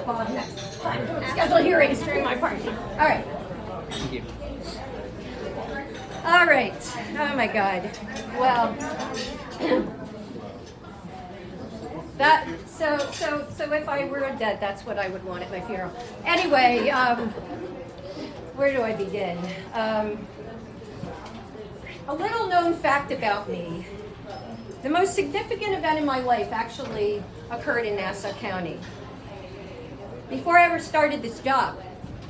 Bob next time to schedule hearings during my party. All right. Thank you. All right. Oh my God. Well, so if I were dead, that's what I would want at my funeral. Anyway, where do I begin? A little known fact about me. The most significant event in my life actually occurred in Nassau County. Before I ever started this job,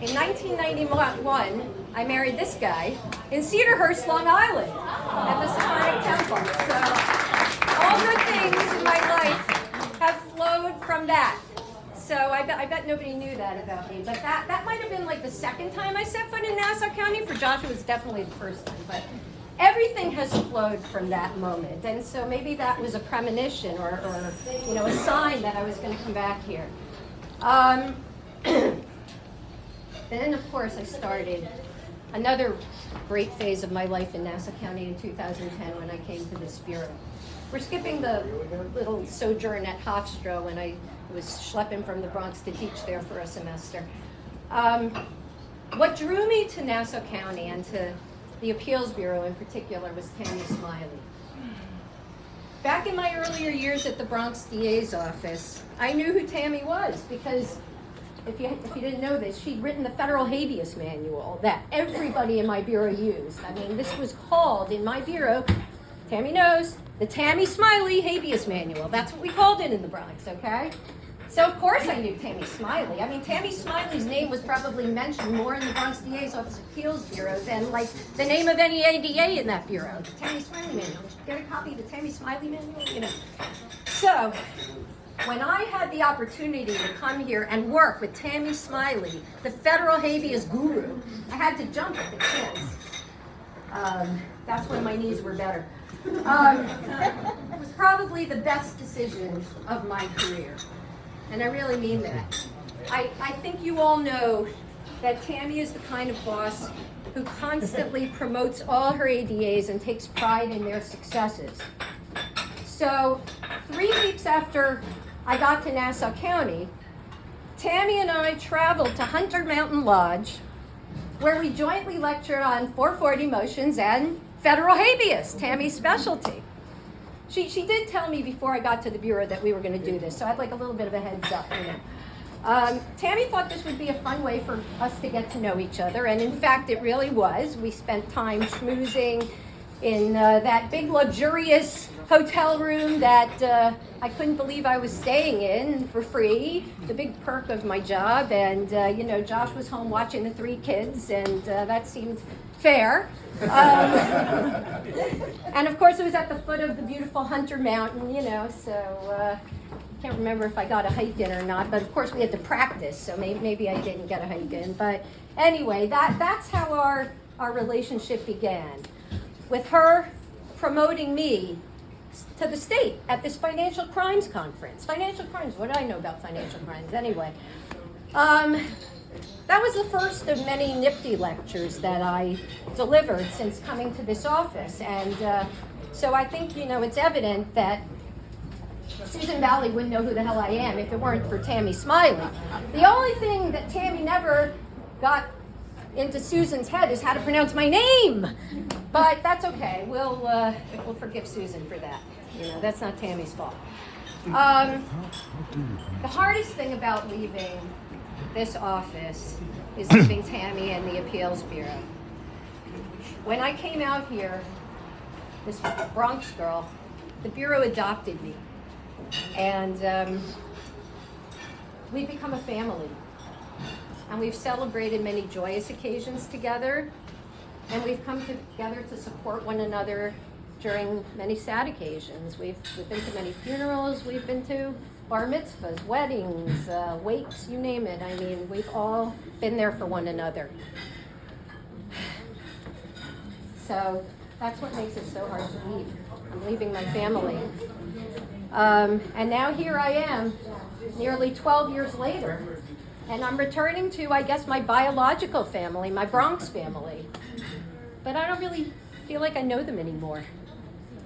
in 1991, I married this guy in Cedarhurst, Long Island, at the Sephardic Temple. So all good things in my life have flowed from that. So I bet nobody knew that about me. But that might have been like the second time I set foot in Nassau County. For Josh, it was definitely the first time. But everything has flowed from that moment. And so maybe that was a premonition or a sign that I was going to come back here. Then, of course, I started another great phase of my life in Nassau County in 2010 when I came to this bureau. We're skipping the little sojourn at Hofstra when I was schlepping from the Bronx to teach there for a semester. What drew me to Nassau County and to the Appeals Bureau in particular was Tammy Smiley. Back in my earlier years at the Bronx DA's office, I knew who Tammy was because if you didn't know this, she'd written the federal habeas manual that everybody in my bureau used. I mean, this was called in my bureau, Tammy knows, the Tammy Smiley habeas manual. That's what we called it in the Bronx, okay? So of course I knew Tammy Smiley. I mean, Tammy Smiley's name was probably mentioned more in the Bronx DA's office appeals bureau than like the name of any ADA in that bureau. The Tammy Smiley manual. Did you get a copy of the Tammy Smiley manual? You know. So when I had the opportunity to come here and work with Tammy Smiley, the federal habeas guru, I had to jump at the chance. That's when my knees were better. It was probably the best decision of my career. And I really mean that. I think you all know that Tammy is the kind of boss who constantly promotes all her ADAs and takes pride in their successes. So 3 weeks after I got to Nassau County, Tammy and I traveled to Hunter Mountain Lodge, where we jointly lectured on 440 motions and federal habeas, Tammy's specialty. She did tell me before I got to the bureau that we were going to do this, so I'd like a little bit of a heads up. Tammy thought this would be a fun way for us to get to know each other, and in fact it really was. We spent time schmoozing in that big luxurious hotel room that I couldn't believe I was staying in for free, the big perk of my job, and Josh was home watching the 3 kids, and that seemed fair. And of course it was at the foot of the beautiful Hunter Mountain, so I can't remember if I got a hike in or not, but of course we had to practice, so maybe I didn't get a hike in. But anyway, that's how our relationship began, with her promoting me to the state at this financial crimes conference. Financial crimes, what do I know about financial crimes anyway? That was the first of many nifty lectures that I delivered since coming to this office. And so I think, it's evident that Susan Valley wouldn't know who the hell I am if it weren't for Tammy Smiley. The only thing that Tammy never got into Susan's head is how to pronounce my name. But that's okay. We'll forgive Susan for that. That's not Tammy's fault. The hardest thing about leaving this office is leaving Tammy and the Appeals Bureau. When I came out here, this Bronx girl, the Bureau adopted me. And we've become a family. And we've celebrated many joyous occasions together. And we've come together to support one another during many sad occasions. We've been to many funerals, we've been to bar mitzvahs, weddings, wakes, you name it. I mean, we've all been there for one another. So that's what makes it so hard to leave. I'm leaving my family. And now here I am, nearly 12 years later, and I'm returning to, I guess, my biological family, my Bronx family. But I don't really feel like I know them anymore,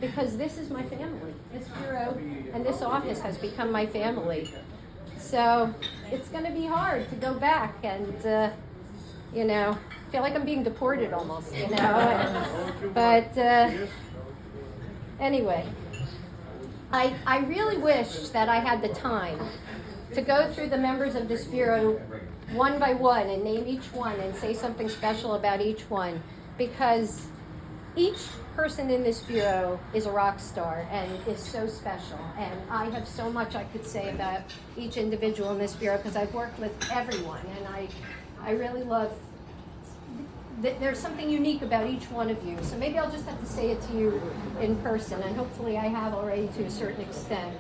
because this is my family. This bureau and this office has become my family. So it's going to be hard to go back and, you know, feel like I'm being deported almost, you know. But anyway, I really wish that I had the time to go through the members of this bureau one by one and name each one and say something special about each one, because each person in this bureau is a rock star and is so special. And I have so much I could say about each individual in this bureau because I've worked with everyone, and I really love there's something unique about each one of you. So maybe I'll just have to say it to you in person, and hopefully I have already to a certain extent.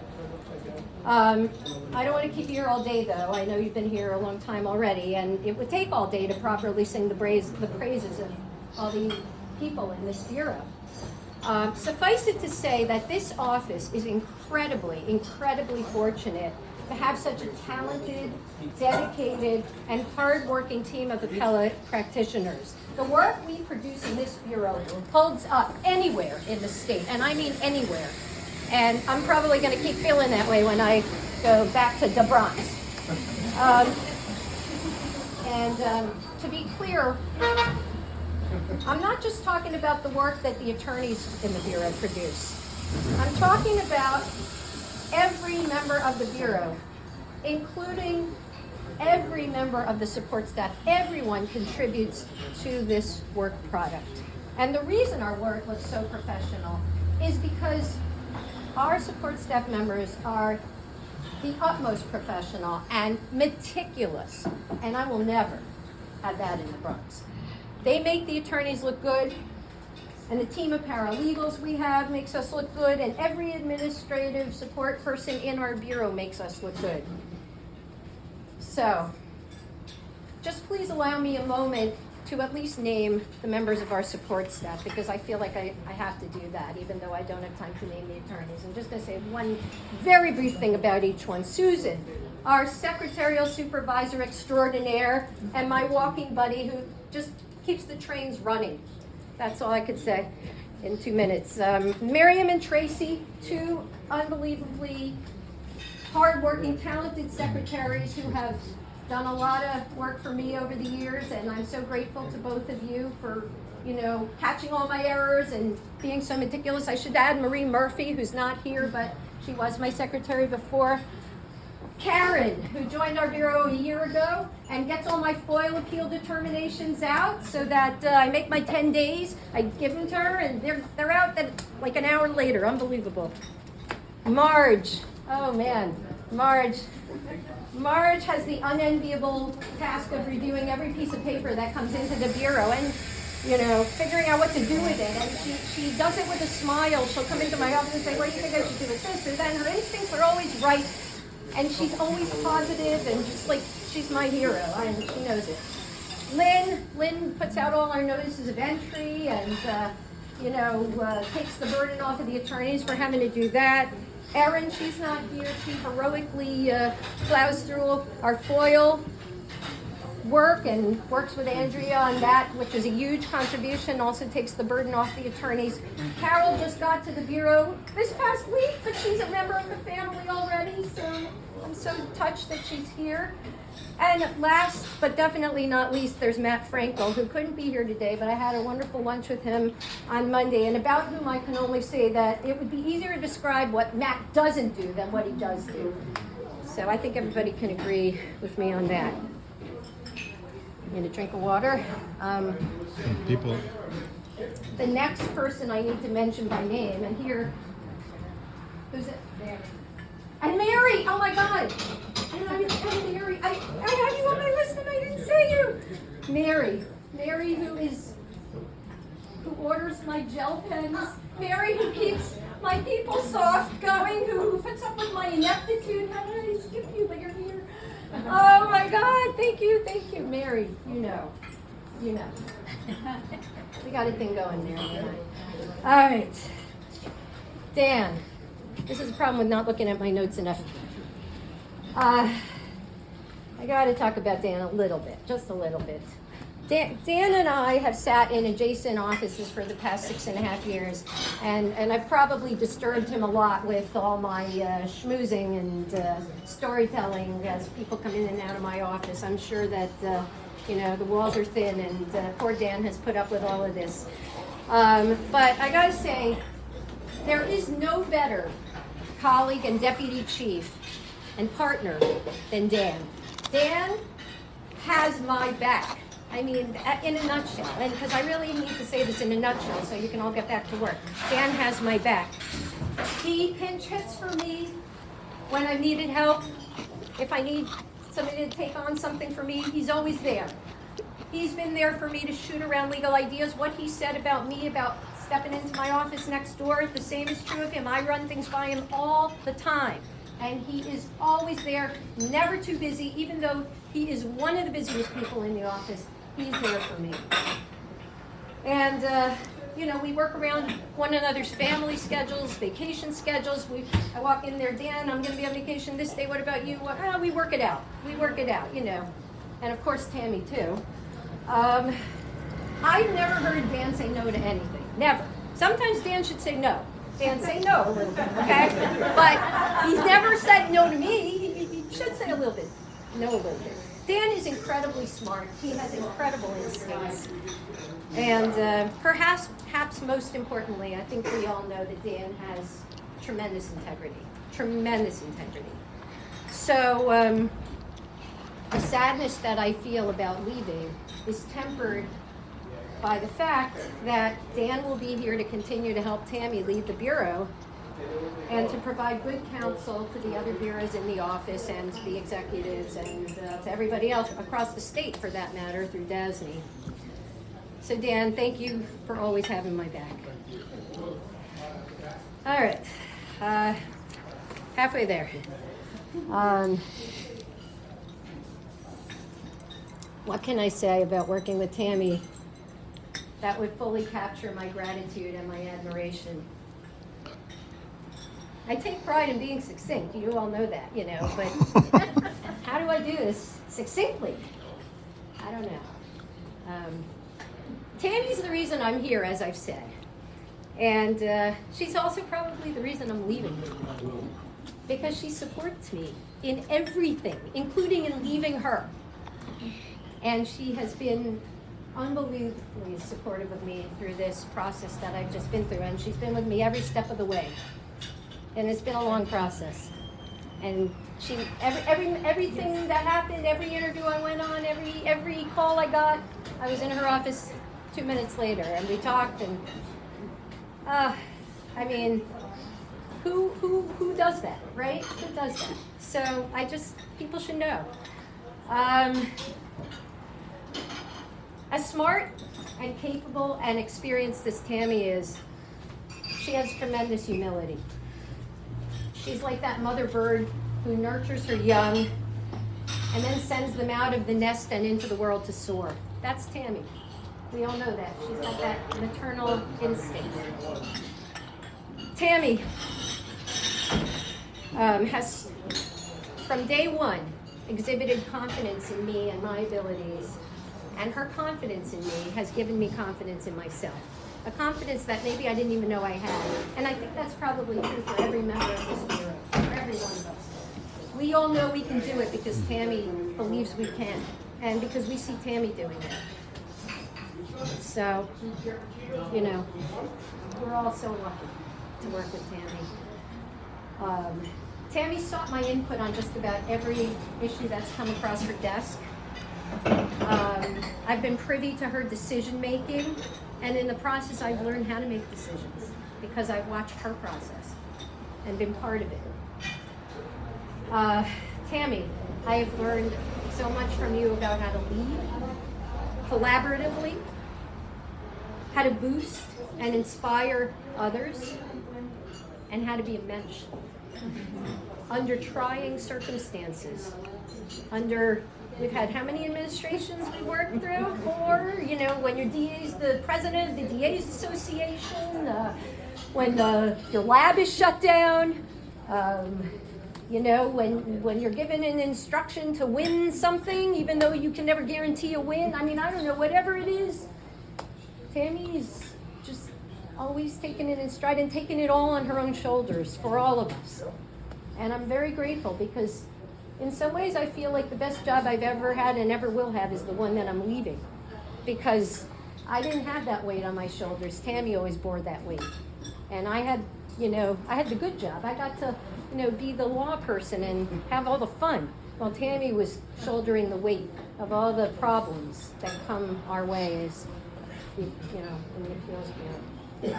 I don't want to keep you here all day, though. I know you've been here a long time already, and it would take all day to properly sing the praises of all the people in this bureau. Suffice it to say that this office is incredibly, incredibly fortunate to have such a talented, dedicated, and hardworking team of appellate practitioners. The work we produce in this bureau holds up anywhere in the state, and I mean anywhere. And I'm probably going to keep feeling that way when I go back to the Bronx. To be clear, I'm not just talking about the work that the attorneys in the bureau produce. I'm talking about every member of the bureau, including every member of the support staff. Everyone contributes to this work product. And the reason our work looks so professional is because our support staff members are the utmost professional and meticulous, and I will never have that in the Bronx. They make the attorneys look good, and the team of paralegals we have makes us look good, and every administrative support person in our bureau makes us look good. So, just please allow me a moment to at least name the members of our support staff, because I feel like I have to do that, even though I don't have time to name the attorneys. I'm just going to say one very brief thing about each one. Susan, our secretarial supervisor extraordinaire, and my walking buddy who just keeps the trains running. That's all I could say in 2 minutes. Miriam and Tracy, two unbelievably hardworking, talented secretaries who have done a lot of work for me over the years, and I'm so grateful to both of you for, you know, catching all my errors and being so meticulous. I should add Marie Murphy, who's not here, but she was my secretary before. Karen, who joined our bureau a year ago and gets all my FOIL appeal determinations out so that I make my 10 days, I give them to her, and they're out like an hour later. Unbelievable. Marge, oh man, Marge has the unenviable task of reviewing every piece of paper that comes into the bureau and, you know, figuring out what to do with it. And she does it with a smile. She'll come into my office and say, what do you think I should do with this or that? And her instincts are always right. And she's always positive, and just like, she's my hero, and she knows it. Lynn puts out all our notices of entry and, takes the burden off of the attorneys for having to do that. Erin, she's not here. She heroically plows through our FOIL work and works with Andrea on that, which is a huge contribution, also takes the burden off the attorneys. Carol just got to the bureau this past week, but she's a member of the family already, so I'm so touched that she's here. And last, but definitely not least, there's Matt Frankel, who couldn't be here today, but I had a wonderful lunch with him on Monday, and about whom I can only say that it would be easier to describe what Matt doesn't do than what he does do. So I think everybody can agree with me on that. Need a drink of water. People. The next person I need to mention by name, and here, who's it? There. And Mary, oh my God. And Mary, I had you on my list and I didn't say you. Mary who orders my gel pens. Mary who keeps my PeopleSoft going, who puts up with my ineptitude. How did I skip you, but you're here? Oh my God, thank you, Mary. You know. We got a thing going there. All right. Dan, this is a problem with not looking at my notes enough. I got to talk about Dan a little bit, just a little bit. Dan and I have sat in adjacent offices for the past 6.5 years, and I've probably disturbed him a lot with all my schmoozing and storytelling as people come in and out of my office. I'm sure that, the walls are thin, and poor Dan has put up with all of this. But I gotta say, there is no better colleague and deputy chief and partner than Dan. Dan has my back. I mean, in a nutshell, and because I really need to say this in a nutshell so you can all get back to work. Dan has my back. He pinch hits for me when I needed help. If I need somebody to take on something for me, he's always there. He's been there for me to shoot around legal ideas. What he said about me, about stepping into my office next door, the same is true of him. I run things by him all the time. And he is always there, never too busy, even though he is one of the busiest people in the office. He's there for me. And, we work around one another's family schedules, vacation schedules. I walk in there, Dan, I'm going to be on vacation this day. What about you? We work it out. And, of course, Tammy, too. I've never heard Dan say no to anything. Never. Sometimes Dan should say no. Dan, say no a little bit, okay? But he's never said no to me. He should say a little bit. No, a little bit. Dan is incredibly smart. He has incredible instincts. And perhaps most importantly, I think we all know that Dan has tremendous integrity. Tremendous integrity. So the sadness that I feel about leaving is tempered by the fact that Dan will be here to continue to help Tammy lead the Bureau and to provide good counsel to the other bureaus in the office and to the executives and to everybody else across the state, for that matter, through DASNY. So Dan, thank you for always having my back. All right, halfway there. What can I say about working with Tammy that would fully capture my gratitude and my admiration? I take pride in being succinct. You all know that, but how do I do this succinctly? I don't know. Tammy's the reason I'm here, as I've said. And she's also probably the reason I'm leaving. Because she supports me in everything, including in leaving her. And she has been unbelievably supportive of me through this process that I've just been through. And she's been with me every step of the way. And it's been a long process. And she, everything that happened, every interview I went on, every call I got, I was in her office 2 minutes later, and we talked. And who does that, right? Who does that? So people should know. As smart and capable and experienced as Tammy is, she has tremendous humility. She's like that mother bird who nurtures her young and then sends them out of the nest and into the world to soar. That's Tammy. We all know that. She's got that maternal instinct. Tammy has, from day one, exhibited confidence in me and my abilities. And her confidence in me has given me confidence in myself. A confidence that maybe I didn't even know I had. And I think that's probably true for every member of this bureau, for every one of us. We all know we can do it because Tammy believes we can, and because we see Tammy doing it. So, we're all so lucky to work with Tammy. Tammy sought my input on just about every issue that's come across her desk. I've been privy to her decision making. And in the process, I've learned how to make decisions because I've watched her process and been part of it. Tammy, I have learned so much from you about how to lead collaboratively, how to boost and inspire others, and how to be a mensch under trying circumstances, we've had how many administrations we've worked through? 4, when your DA's the president of the DA's Association, when your lab is shut down, You know, when you're given an instruction to win something, even though you can never guarantee a win, I mean, I don't know, whatever it is, Tammy's just always taking it in stride and taking it all on her own shoulders for all of us. And I'm very grateful because in some ways I feel like the best job I've ever had and ever will have is the one that I'm leaving. Because I didn't have that weight on my shoulders. Tammy always bore that weight. And I had the good job. I got to, be the law person and have all the fun. While Tammy was shouldering the weight of all the problems that come our way as, in the appeals bureau.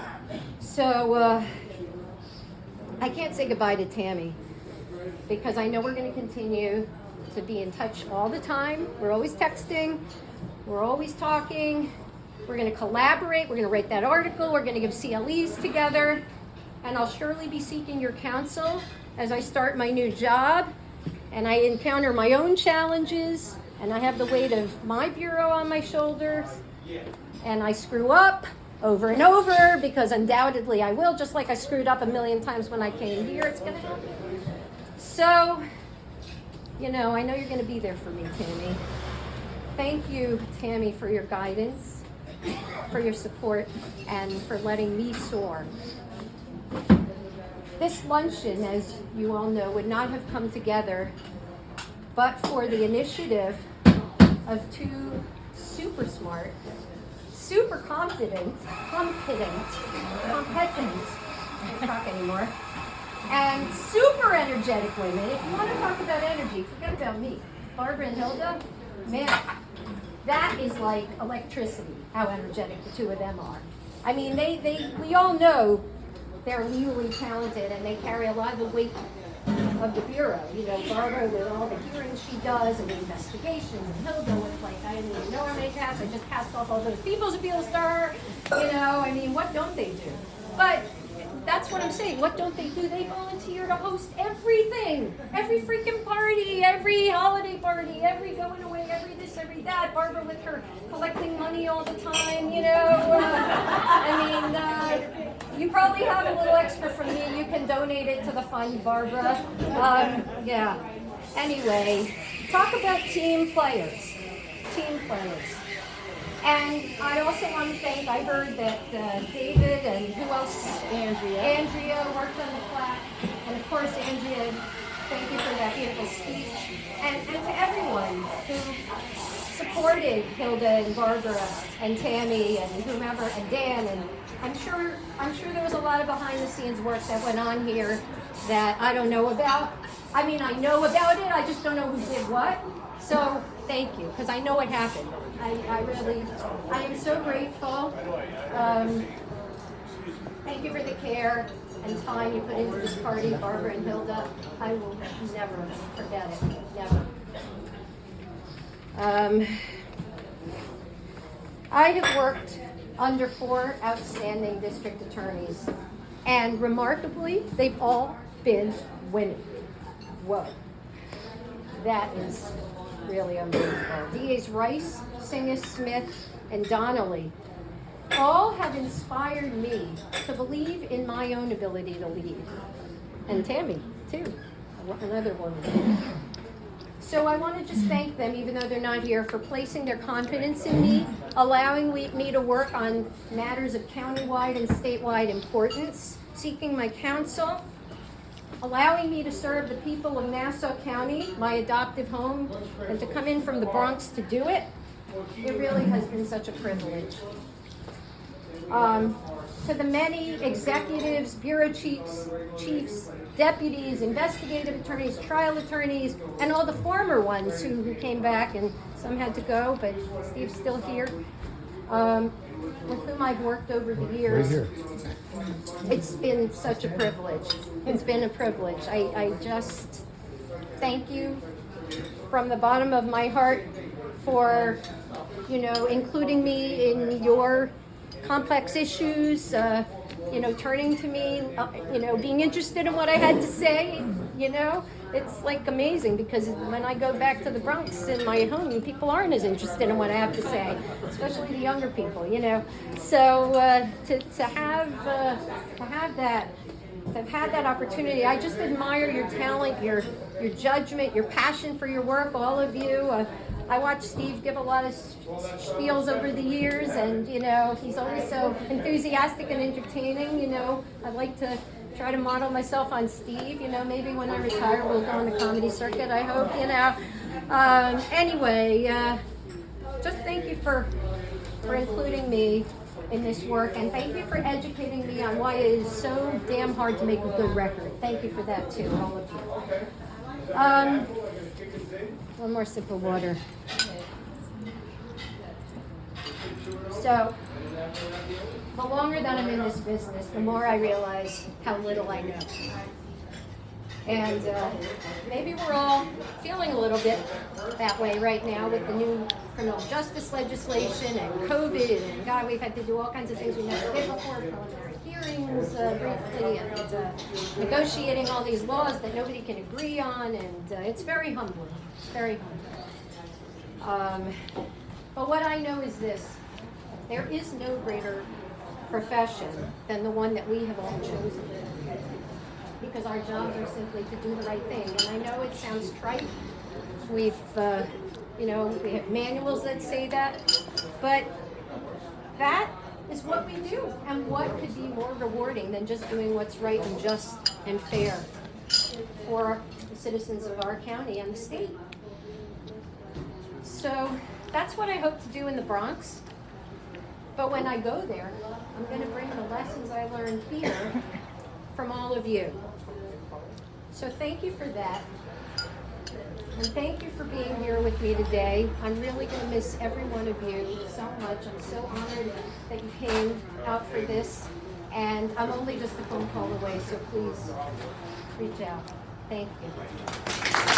So I can't say goodbye to Tammy because I know we're going to continue to be in touch all the time. We're always texting. We're always talking. We're going to collaborate. We're going to write that article. We're going to give CLEs together. And I'll surely be seeking your counsel as I start my new job and I encounter my own challenges and I have the weight of my bureau on my shoulders and I screw up over and over because undoubtedly I will, just like I screwed up a million times when I came here. It's going to happen. So, I know you're going to be there for me, Tammy. Thank you, Tammy, for your guidance, for your support, and for letting me soar. This luncheon, as you all know, would not have come together but for the initiative of two super smart, super competent, I can't talk anymore, and super energetic women. If you want to talk about energy, forget about me. Barbara and Hilda, man, that is like electricity, how energetic the two of them are. I mean, we all know they're really talented and they carry a lot of the weight of the bureau. Barbara with all the hearings she does and the investigations, and Hilda with I didn't even know how many tasks. I just passed off all those people's appeals to her. What don't they do? But that's what I'm saying. What don't they do? They volunteer to host everything. Every freaking party, every holiday party, every going away, every this, every that. Barbara with her collecting money all the time, you probably have a little extra from me. You can donate it to the fund, Barbara. Yeah. Anyway, talk about team players. Team players. And I also want to thank, I heard that David and who else? Andrea worked on the plaque. And of course, Andrea, thank you for that beautiful speech. And to everyone who supported Hilda and Barbara and Tammy and whomever and Dan. And I'm sure there was a lot of behind the scenes work that went on here that I don't know about. I mean, I know about it, I just don't know who did what. So thank you, because I know it happened. I am so grateful. Thank you for the care and time you put into this party, Barbara and Hilda. I will never forget it, never. I have worked under 4 outstanding district attorneys, and remarkably, they've all been women. Whoa. That is really unbelievable. DAs Rice, Singas, Smith, and Donnelly all have inspired me to believe in my own ability to lead. And Tammy, too, another woman. So I want to just thank them, even though they're not here, for placing their confidence in me, allowing me to work on matters of countywide and statewide importance, seeking my counsel, allowing me to serve the people of Nassau County, my adoptive home, and to come in from the Bronx to do it. It really has been such a privilege. To the many executives, bureau chiefs, deputies, investigative attorneys, trial attorneys, and all the former ones who came back, and some had to go, but Steve's still here, with whom I've worked over the years. Right here. It's been such a privilege. It's been a privilege. I just thank you from the bottom of my heart for, including me in your complex issues, turning to me, being interested in what I had to say, It's like amazing because when I go back to the Bronx in my home, people aren't as interested in what I have to say, especially the younger people, So to have that I've had that opportunity. I just admire your talent, your judgment, your passion for your work, all of you. I watched Steve give a lot of spiels over the years, and he's always so enthusiastic and entertaining. I'd like to try to model myself on Steve. Maybe when I retire, we'll go on the comedy circuit. I hope. Anyway, just thank you for including me in this work, and thank you for educating me on why it is so damn hard to make a good record. Thank you for that too, all of you. One more sip of water. So, the longer that I'm in this business, the more I realize how little I know. And maybe we're all feeling a little bit that way right now with the new criminal justice legislation and COVID, and God, we've had to do all kinds of things we never did before, preliminary hearings briefly, and negotiating all these laws that nobody can agree on, and it's very humbling. It's very humbling. But what I know is this: there is no greater profession than the one that we have all chosen. Because our jobs are simply to do the right thing. And I know it sounds trite. We have manuals that say that, but that is what we do. And what could be more rewarding than just doing what's right and just and fair for the citizens of our county and the state? So that's what I hope to do in the Bronx. But when I go there, I'm going to bring the lessons I learned here from all of you. So thank you for that. And thank you for being here with me today. I'm really going to miss every one of you so much. I'm so honored that you came out for this. And I'm only just a phone call away, so please reach out. Thank you.